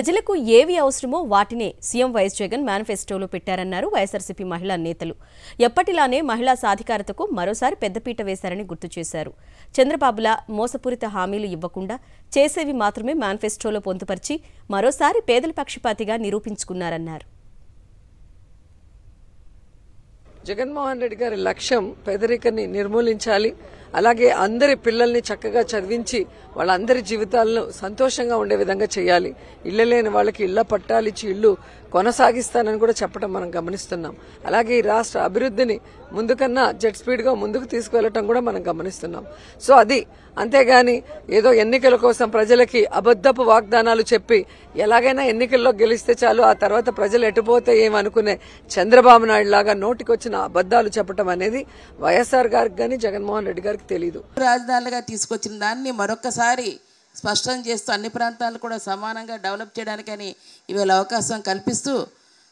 ప్రజలకు ఏవి అవసరమో వాటినే సీఎం వైఎస్ జగన్ మేనిఫెస్టోలో పెట్టారన్నారు వైఎస్ఆర్సీపీ మహిళా నేతలు. ఎప్పటిలానే మహిళా సాధికారతకు మరోసారి పెద్దపీట వేశారని గుర్తు చేశారు. చంద్రబాబులా మోసపూరిత హామీలు ఇవ్వకుండా చేసేవి మాత్రమే మేనిఫెస్టోలో పొందుపరిచి మరోసారి పేదల పక్షపాతిగా నిరూపించుకున్నారన్నారు. జగన్మోహన్ రెడ్డి గారి లక్ష్యం పేదరికాన్ని నిర్మూలించాలి, అలాగే అందరి పిల్లల్ని చక్కగా చదివించి వాళ్ళందరి జీవితాలను సంతోషంగా ఉండే విధంగా చేయాలి. ఇళ్ల లేని వాళ్ళకి ఇళ్ల పట్టాలిచ్చి ఇల్లు కొనసాగిస్తానని కూడా చెప్పడం మనం గమనిస్తున్నాం. అలాగే ఈ రాష్ట్ర అభివృద్ధిని ముందుకన్నా జెట్ స్పీడ్ గా ముందుకు తీసుకువెళ్లటం కూడా మనం గమనిస్తున్నాం. సో అది అంతేగాని ఏదో ఎన్నికల కోసం ప్రజలకి అబద్ధపు వాగ్దానాలు చెప్పి ఎలాగైనా ఎన్నికల్లో గెలిస్తే చాలు ఆ తర్వాత ప్రజలు ఎటుపోతే ఏమనుకునే చంద్రబాబు నాయుడు లాగా నోటికొచ్చిన అబద్దాలు చెప్పడం అనేది వైఎస్ఆర్ గారికి గాని జగన్మోహన్ రెడ్డి గారికి తెలియదు. రాజధానిగా తీసుకొచ్చిన దాన్ని మరొకసారి స్పష్టం చేస్తూ అన్ని ప్రాంతాలు కూడా సమానంగా డెవలప్ చేయడానికని ఇవాళ అవకాశం కల్పిస్తూ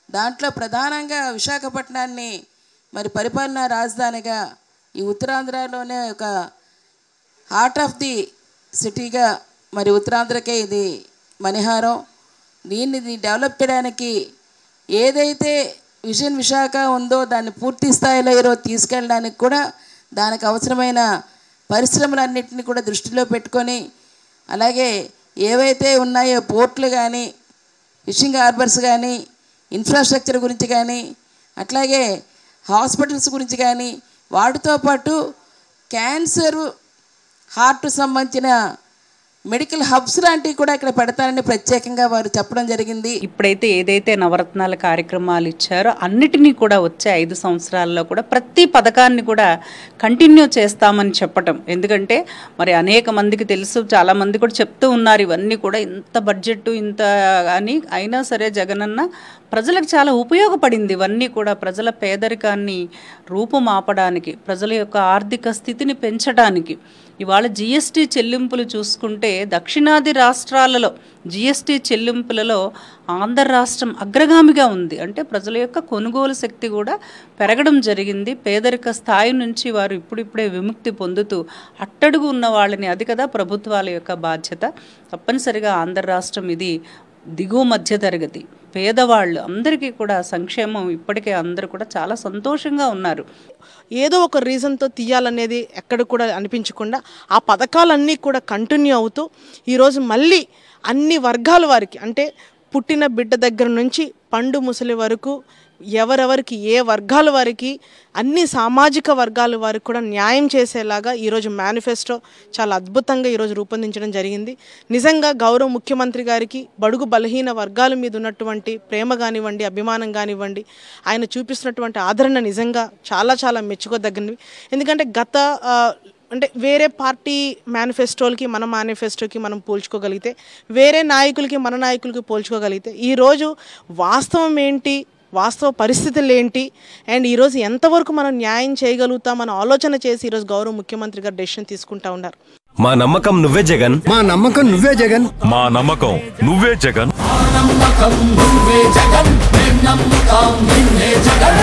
దాంట్లో ప్రధానంగా విశాఖపట్నాన్ని మరి పరిపాలనా రాజధానిగా ఈ ఉత్తరాంధ్రలోనే ఒక హార్ట్ ఆఫ్ ది సిటీగా మరి ఉత్తరాంధ్రకే ఇది మణిహారం. దీన్ని డెవలప్ చేయడానికి ఏదైతే విజన్ విశాఖ ఉందో దాన్ని పూర్తి స్థాయిలో ఈరోజు తీసుకెళ్ళడానికి కూడా దానికి అవసరమైన పరిశ్రమలన్నింటినీ కూడా దృష్టిలో పెట్టుకొని అలాగే ఏవైతే ఉన్నాయో పోర్ట్లు కానీ ఫిషింగ్ హార్బర్స్ కానీ ఇన్ఫ్రాస్ట్రక్చర్ గురించి కానీ అట్లాగే హాస్పిటల్స్ గురించి కానీ వాటితో పాటు క్యాన్సర్ హార్ట్ సంబంధించిన మెడికల్ హబ్స్ లాంటివి కూడా ఇక్కడ పెడతారని ప్రత్యేకంగా వారు చెప్పడం జరిగింది. ఇప్పుడైతే ఏదైతే నవరత్నాల కార్యక్రమాలు ఇచ్చారో అన్నిటినీ కూడా వచ్చే 5 సంవత్సరాల్లో కూడా ప్రతి పథకాన్ని కూడా కంటిన్యూ చేస్తామని చెప్పటం. ఎందుకంటే మరి అనేక మందికి తెలుసు, చాలా మంది కూడా చెప్తూ ఉన్నారు ఇవన్నీ కూడా ఇంత బడ్జెట్ ఇంత అని. అయినా సరే జగనన్న ప్రజలకు చాలా ఉపయోగపడింది. ఇవన్నీ కూడా ప్రజల పేదరికాన్ని రూపుమాపడానికి, ప్రజల యొక్క ఆర్థిక స్థితిని పెంచడానికి. ఇవాళ జిఎస్టీ చెల్లింపులు చూసుకుంటే దక్షిణాది రాష్ట్రాలలో జిఎస్టీ చెల్లింపులలో ఆంధ్ర రాష్ట్రం అగ్రగామిగా ఉంది. అంటే ప్రజల యొక్క కొనుగోలు శక్తి కూడా పెరగడం జరిగింది. పేదరిక స్థాయి నుంచి వారు ఇప్పుడిప్పుడే విముక్తి పొందుతూ అట్టడుగు ఉన్న వాళ్ళని, అది కదా ప్రభుత్వాల యొక్క బాధ్యత. తప్పనిసరిగా ఆంధ్ర రాష్ట్రం ఇది దిగువ మధ్య తరగతి పేదవాళ్ళు అందరికీ కూడా సంక్షేమం ఇప్పటికే అందరూ కూడా చాలా సంతోషంగా ఉన్నారు. ఏదో ఒక రీజన్తో తీయాలనేది ఎక్కడ కూడా అనిపించకుండా ఆ పథకాలన్నీ కూడా కంటిన్యూ అవుతూ ఈరోజు మళ్ళీ అన్ని వర్గాల వారికి, అంటే పుట్టిన బిడ్డ దగ్గర నుంచి పండు ముసలి వరకు ఎవరెవరికి ఏ వర్గాల వారికి అన్ని సామాజిక వర్గాల వారికి కూడా న్యాయం చేసేలాగా ఈరోజు మేనిఫెస్టో చాలా అద్భుతంగా ఈరోజు రూపొందించడం జరిగింది. నిజంగా గౌరవ ముఖ్యమంత్రి గారికి బడుగు బలహీన వర్గాల మీద ఉన్నటువంటి ప్రేమ కానివ్వండి, అభిమానం కానివ్వండి, ఆయన చూపిస్తున్నటువంటి ఆదరణ నిజంగా చాలా చాలా మెచ్చుకోదగినవి. ఎందుకంటే అంటే వేరే పార్టీ మేనిఫెస్టోలకి మన మేనిఫెస్టోకి మనం పోల్చుకోగలిగితే, వేరే నాయకులకి మన నాయకులకి పోల్చుకోగలిగితే ఈరోజు వాస్తవం ఏంటి, వాస్తవ పరిస్థితులు ఏంటి, అండ్ ఈరోజు ఎంతవరకు మనం న్యాయం చేయగలుగుతామని ఆలోచన చేసి ఈరోజు గౌరవ ముఖ్యమంత్రి గారు డెసిషన్ తీసుకుంటా ఉన్నారు. మా నమ్మకం నువ్వే జగన్, మా నమ్మకం నువ్వే జగన్, మా నమ్మకం నువ్వే జగన్, నమ్మకం నువ్వే జగన్, నమ్మకం నిన్నే జగన్.